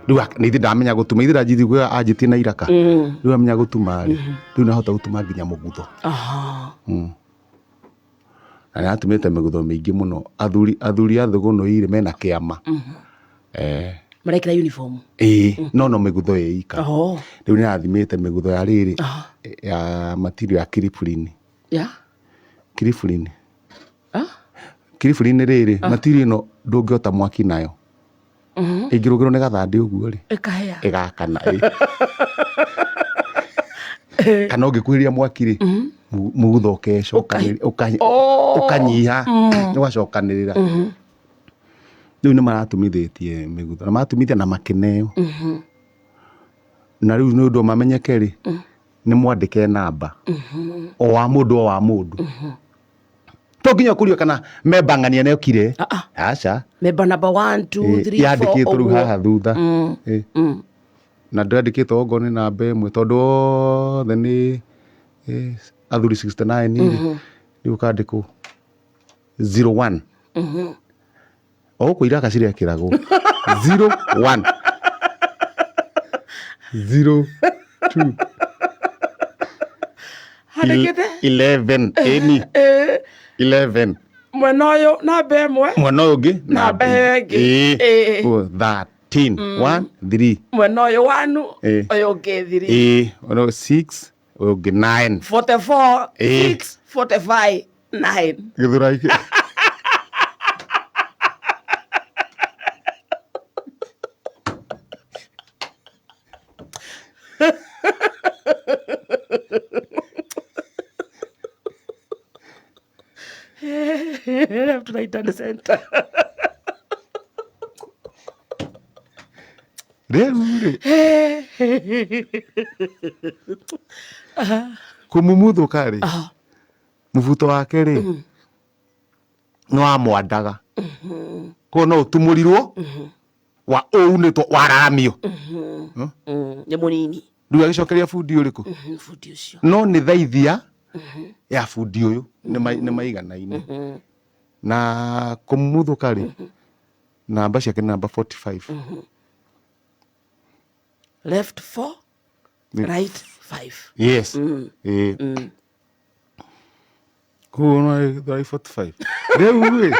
riu ni ithi ndamenya gutuma ithira njithi gwe anjitie na iraka riu amenya gutuma ri riu nahota gutuma nginya mugutho na natumite migutho mingi muno athuri athuguno ire mena kiama marekira uniform no migutho ika riu nirathimite migutho ya riri ya material ya Kirifulini Kirifulini riri material no ndungiota mwaki nayo ingirugirwo ni gathandi uguo ri igakana kana ungikwiria mwaki ri mugutho ukecokanirira ukanyiha ugacokanirira riu ni maratumithitie migutho na maratumithia na makeneo na riu ni undu mamenyeke ri ni mwandike namba o wa mundu to nginya kurio kana memba ng'ania ne okire aca memba number 1 2 3 4 yandikitwo riu haha thutha na ndandikitwo ongo ni namba imwe tondu othe ni athuri 69 riu kandikwo 01 o kuira kacire kiragwo 01 02 11 eni 11 mwena uyu namba imwe mwena ungi namba ingi 13 1 3 mwena uyu 1 uyu ungi 3 ono 6 uyu ungi 9 44 6 45 9 githura iki left right and center rĩu kũmumuthũka rĩ mũbuto wake rĩ no amwandaga ko no ũtumũrirwo wa ũunĩtwo wararamio nĩ mũnini rĩu agĩcokeria bundi ũrĩkũ bundi ũcio no nĩ thaithia ya bundi ũyũ nĩ maiganaine na kũmumuthũka rĩ namba ciake nĩ namba 45 left 4 right 5 yes koguo no 45 rĩu rĩ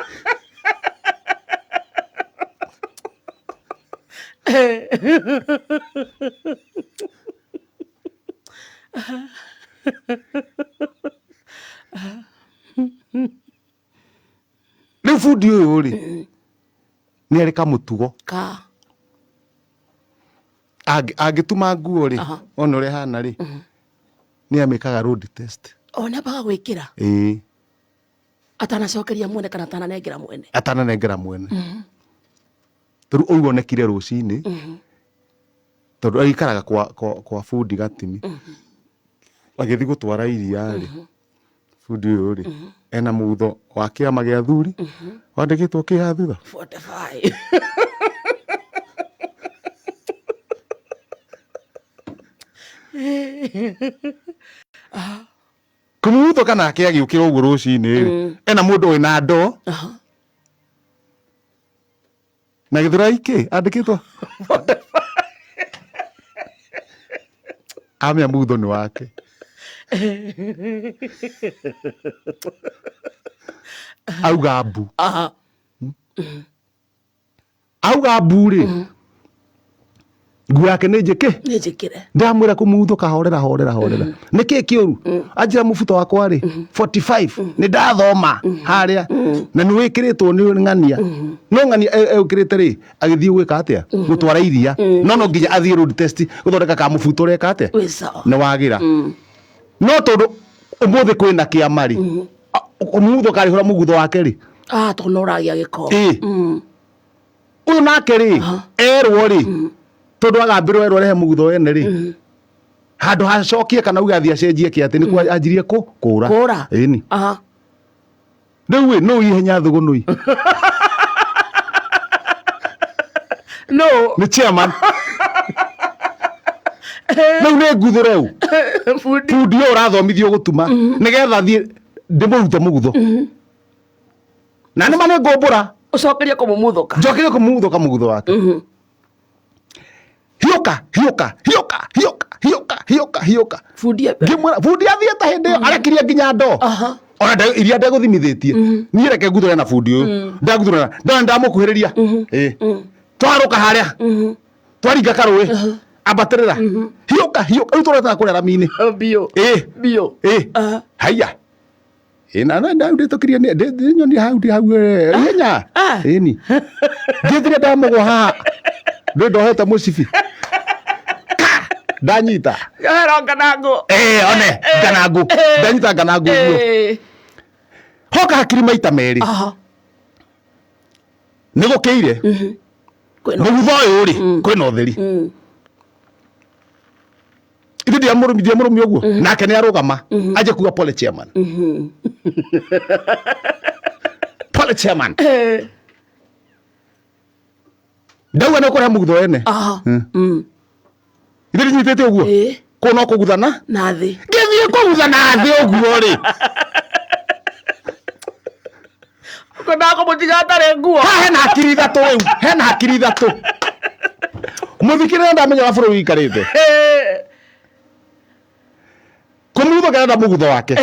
rĩu bundi ũyũ rĩ nĩ arĩ kamũtugo angĩtuma nguo rĩ ona ũrĩa hana rĩ nĩ amĩkaga road test ona baga gwĩkĩra atanacokeria mwene kana atananengera mwene tondũ ũguo onekire rũcinĩ tondũ aikaraga kwa bundi gatimi agĩthiĩ gũtwara iria rĩ bundi ũyũ rĩ ena mũgutho wa kĩama gĩa athuri wandĩkĩtwo kĩha thutha 45 kũmumuthũka nake agĩũkĩra ũguo rũcinĩ rĩ ena mũndũ wĩna ndoo na gĩthũrai kĩ andĩkĩtwo amenya mũgutho nĩ wake auga mbu auga mbu rĩ nguo yake nĩ njĩkĩre ndamwĩra kũmumuthũka horera nĩkĩ kĩũru anjĩra mũbuto wakwa rĩ 45 nĩ ndathoma harĩa na nĩ wĩkĩrĩtwo nĩ ng'ania no ng'ania eũkĩrĩte rĩ agĩthiĩ gwĩka atĩa gũtwara iria no nginya athiĩ road test gũthondeka ka mũbuto ũreka atĩa nĩ wagĩra no tondũ ũmũthĩ kwĩna kĩama rĩ kũmumuthũka arĩhũra mũgutho wake rĩ tondũ no ũragĩa gĩko ũyũ nake rĩ erwo rĩ tondu agambirwo erwo rehe mũgutho wene rĩ handũ hacokie kana uge athia cenjie kĩ atĩ nĩkuo anjirie kũra ĩni rĩu no ihenya thũgũnũi no nĩ chairman rĩu nĩ nguthure u bundi ũyũ ũrathomithio gũtuma nĩgetha thiĩ ndĩmũrute mũgutho na nĩma nĩ ngũmbũra ũcokerie kũmumuthũka njokerie kũmumuthũka mũgutho wake hiũka bundi athiĩte hĩndĩ ĩyo arekirie nginya ndoo ona iria ndegũthimithĩtie niĩ reke nguthũre na bundi ũyũ ndeguthũra ndona ndamũkuhĩrĩria twarũka harĩa twaringa karũĩ ambatĩrĩra hiũka rĩu tũretaga kũrĩa rami-inĩ bio haiya na ndĩtũkirie nyoni hau nya ĩni ngĩthire ndamũgwa haha ndĩ ndohete mũcibi ndanyita one nganangũ ndanyita nganangũ ũguo hoka hakiri maita merĩ nĩ gũkĩire mũgutho ũyũ rĩ kwĩna ũtheri ithe ndiamũrũmi ũguo nake nĩ arũgama aje kuga pole chairman ndauga nĩ ũkũreha mũgutho ene ithe ndinyitĩte ũguo kũ no kũguthana nathĩ ngĩthiĩ kũgutha nathĩ ũguo rĩ hena hakiri ithatũ rĩu hena hakiri ithatũ mũthikĩrĩria ndamenyaga bũrũri wĩikarĩte kũmugutho kĩrenda mũgutho wake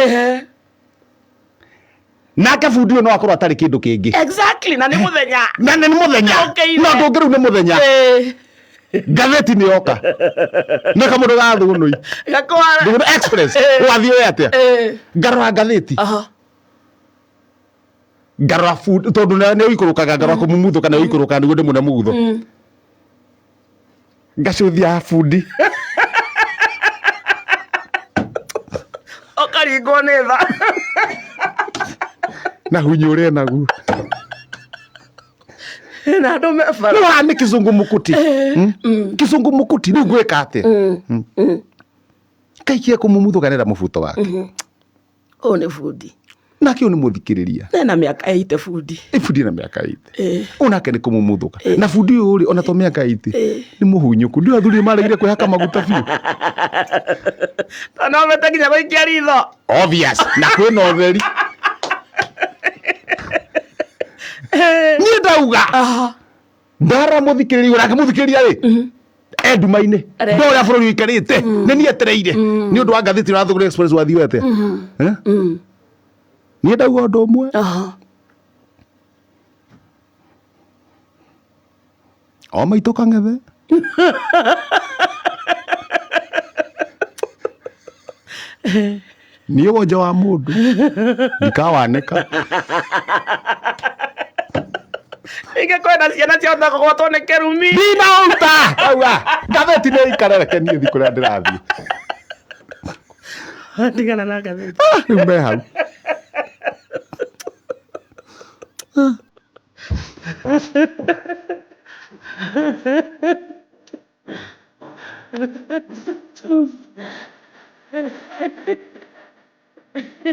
nake bundi ũyũ no akorwo atarĩ kĩndũ kĩngĩ na nĩ mũthenya no ndũngĩ rĩu nĩ mũthenya ngathĩti nĩ yoka nĩ kamũndũ ga Thũgũnũi Express wathiĩ we atĩa ngarora ngathĩti ngarora bundi tondũ nĩ ũikũrũkaga ngarora kũmumuthũka nĩ ũikũrũkaga nĩguo ndĩmũne mũgutho ngacũthia bundi ũkaringwo nĩ tha na hunyũ ũrĩa naguo na andũ mebara no nĩ kĩzungumukuti kĩzungumukuti rĩu ngwĩka atĩa kaikie kũmumuthũkanĩra mũbuto wake ũyũ nĩ bundi nake ũyũ nĩ mũthikĩrĩria na mĩaka 80 bundi na mĩaka 80 onake nĩ kũmumuthũka na bundi ũyũ rĩ ona to mĩaka 80 nĩ mũhunyũku ndio athuri maregire kwĩhaka maguta biũ no mete nginya gũikia ritho obvious na kwĩna ũtheri niĩ ndauga ndara mũthikĩrĩria nake mũthikĩrĩria rĩ enduma-inĩ ndo ũrĩa bũrũri wĩikarĩte nĩ niĩ etereire nĩ ũndũ wa ngathĩti wa Thũgũrĩ Express wathiĩ atĩa niĩ ndauga ũndũ ũmwe o maitũ kang'ethe niĩ wonja wa mũndũ ndikawanĩka ike kwenda ciana ciothe kũgwatwo nĩ kĩrumi ndinauta auga ngathĩti nĩ ikare reke niĩ thiĩ kũrĩa ndĩrathiĩ ndigana na ngathĩti rĩu me hau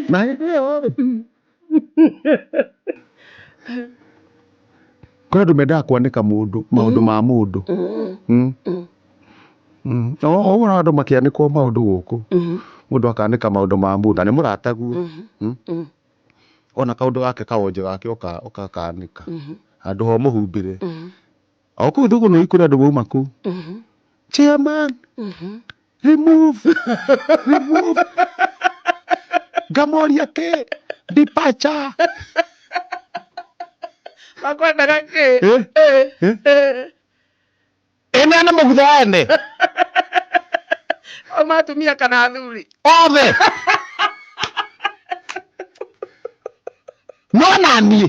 na hĩndĩ ĩyo kũrĩ andũ mendaga kwanĩka mũndũ maũndũ ma mũndũ ũguo na andũ makĩanĩkwo maũndũ gũkũ mũndũ akanĩka maũndũ ma mũndũ na nĩ mũrataguo ona kaũndũ gake kawonje gake ũkakanĩka handũ ho mũhumbĩre o kũu Thũgũnũi kũrĩ andũ mauma kũu chairman remove ngamoria kĩ departure makwendaga kĩ ĩna na mũgutho ene o matumia kana athuri othe no naniĩ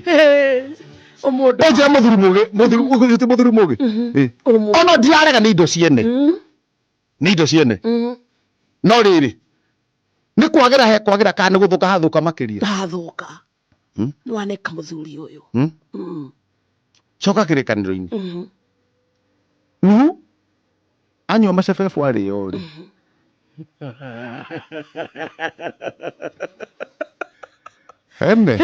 ũnjĩra mũthuri mũgĩ ona ndirarega nĩ indo ciene no rĩrĩ nĩ kwagĩra kwagĩra kana nĩ gũthũka hathũka makĩria hathũka nĩ wanĩka mũthuri ũyũ coka kĩrĩkanĩro-inĩ anyua macebebu arĩo rĩ ene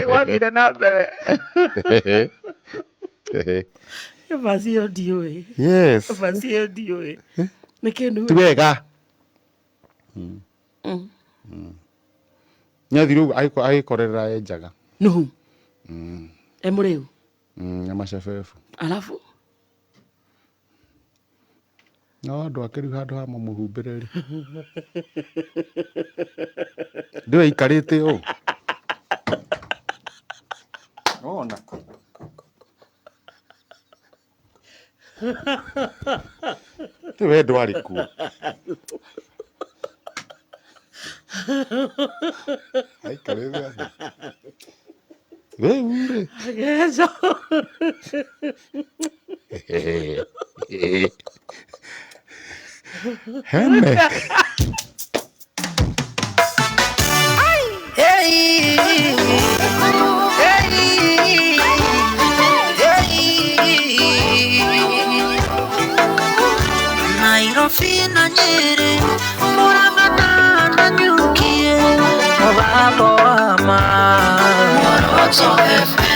Wathire na mbere. Basi yo ndiũĩ. Yes. Basi yo ndiũĩ. Nĩ kĩndũ. Ti wega. Nyathi riu agikorera enjaga no emureu nyama cebebe alafu no andu ake riu handu ha mumuhumbire ri ndiwe ikarite u ona ndiwe ndwari kuo aikarite atia riu ri heme Nairobi na Nyeri, Murang'a na Nanyuki, Mugambo wa ma Moroto FM.